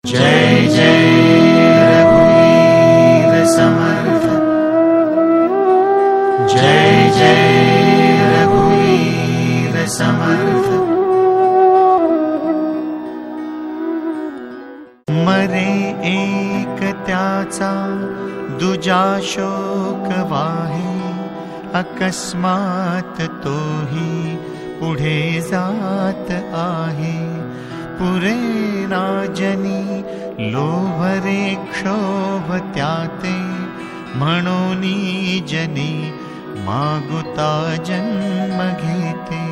जय जय रघुवीर समर्थ। जय जय रघुवीर समर्थ। मरे एक त्याचा दुजा शोक वाहे, अकस्मात तोही पुढे जात आहे। पुरे राजनी लोभरे क्षोभ त्याते, म्हणूनी जनी मागुता जन्म घेते।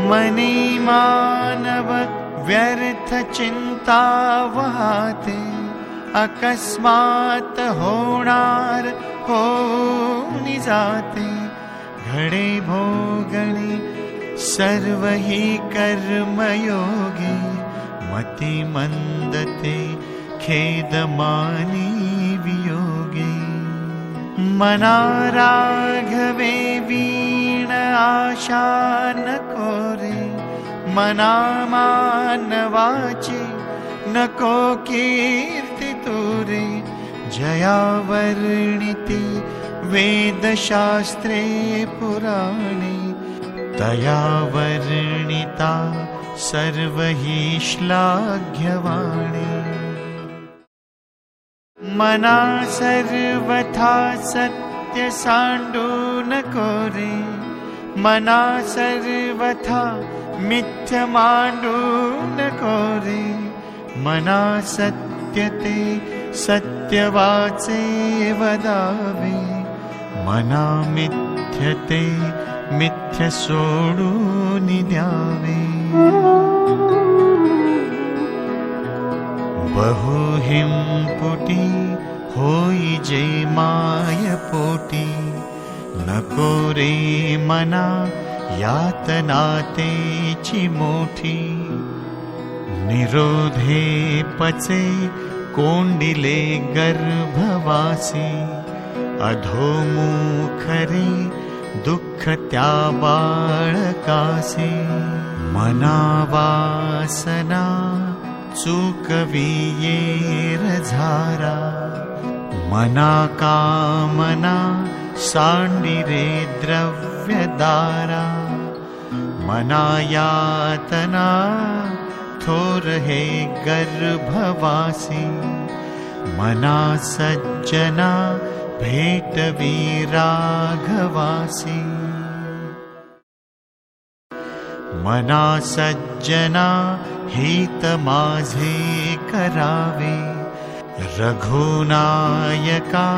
मनी मानव व्यर्थ चिंता वाहते, अकस्मात होणार होऊन जाते। घडे भोगणे सर्व ही कर्मयोगी, मती मंदते खेदमानी वियोगी। मना राघवे वीण आशा नको रे, मना मानवाची नको कीर्ती तुरे। जया वर्णिती वेदशास्त्रे पुराणे, तया वर्णिता सर्व ही श्लाघ्यवाणी। मना सर्वथा सत्य सांडू नको रे, मना सर्वथा मिथ्य मांडू नको रे। मना सत्य ते सत्य वाचे वदावे, मना मिथ्य ते मिथ्य सोडून द्यावे। बहुहिंपुटी होई जे माय पोटी, नको रे मना यातना तेची मोठी। निरोधे पचे कोंडिले गर्भवासी, अधोमुख रे दुःख त्या बाळकासी। मना वासना चुकवियेर झारा, मना कामना सांडिरे द्रव्यदारा। मना यातना थोर हे गर्भवासी, मना सज्जना भेटवी राघवासी। मना सज्जना हित माझे करावे, रघुनायका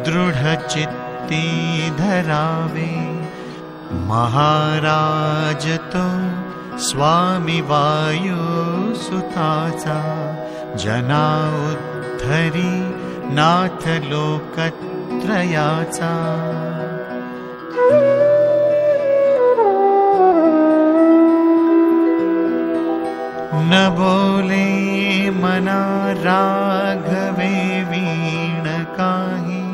दृढचित्ती धरावे। महाराज तो स्वामी वायू सुताचा, जना उद्धरी नाथ लोकत्रयाचा। न बोले मना राघवे वीण काही,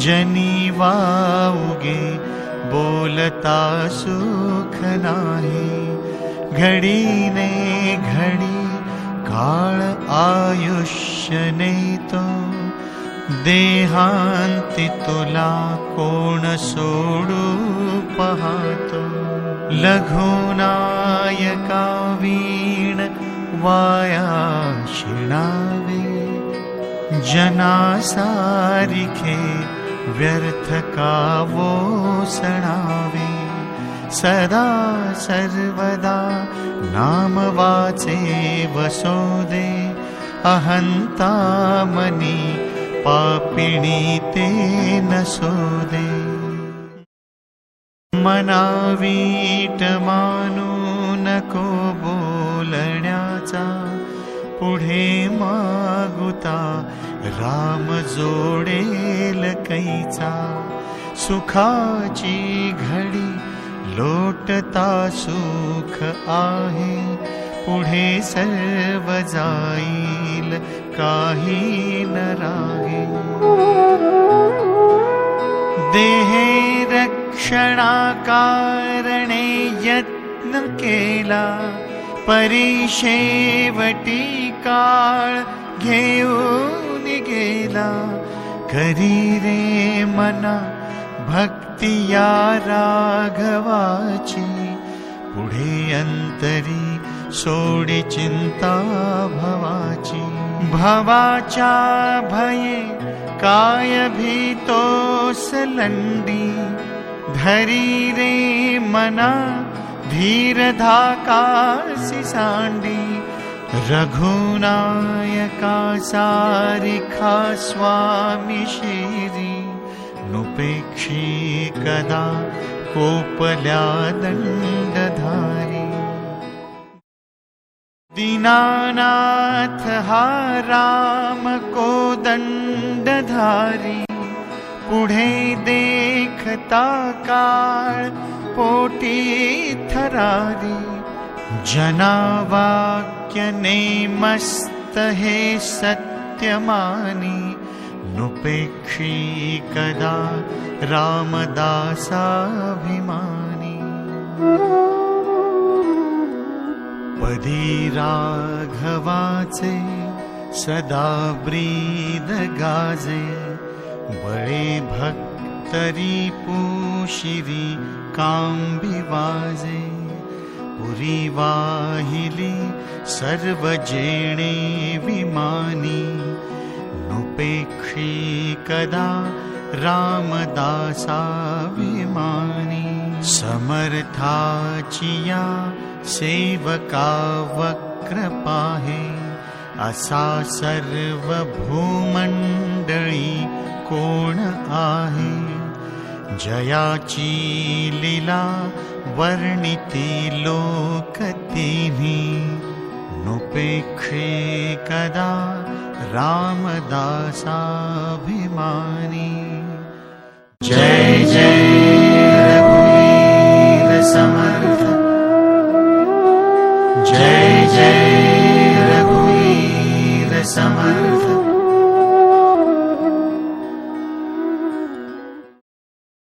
जनी वाऊगे बोलता सुख नाही। घडी ने घडी काळ आयुष्य नेतो, देहांती तुला कोण सोडू पाहतो। लघुनायका वीण वाया शिणावे, जना सारिखे व्यर्थ का वोसणावे। सदा सर्वदा नाम वाचे वसोदे, अहंता मनी पापिणी ते नसोदे। मना वीट मानू नको बोलण्याचा, पुढे मागुता राम जोडेल कैचा। सुखाची घडी लोटता सुख आहे, पुढे सर्व जाईल काही न राहे। देहे रक्षणा कारणे यत्न प्रयत्न केला, परिशेवटी काळ घेऊन गेला. करी रे मना भक्ती या राघवाची, पुढे अंतरी सोडी चिंता भवाची. भवाच्या भये काय भीतोस लंडी, धरी रे मना धीर धाकासी सांडी. रघुनायका सारिखा स्वामी शिरी, नुपेक्षी कदा कोपल्या दंडधारी. दीनानाथ हा राम कोदंडधारी, पुढे देखता काळ पोटी थरारी. जनावाक्य नेमस्त हे सत्य मानी, नुपेक्षी कदा रामदासाभिमानी. पदी राघवाचे सदा ब्रीद गाजे, बळे भक्तरी पुशिरी कांबी वाजे. पुरी वाहिली सर्व जेणे विमानी, नुपेक्षी कदा रामदासाभिमानी. समर्थाचिया सेवका वक्र पाहे, असा सर्व भूमंडळी कोण आहे. जयाची लीला वर्णिती लोकतिनी, नुपेक्षे कदा रामदासाभिमानी. जय जय रघुवीर समर्थ, जय जय रघुवीर समर्थ.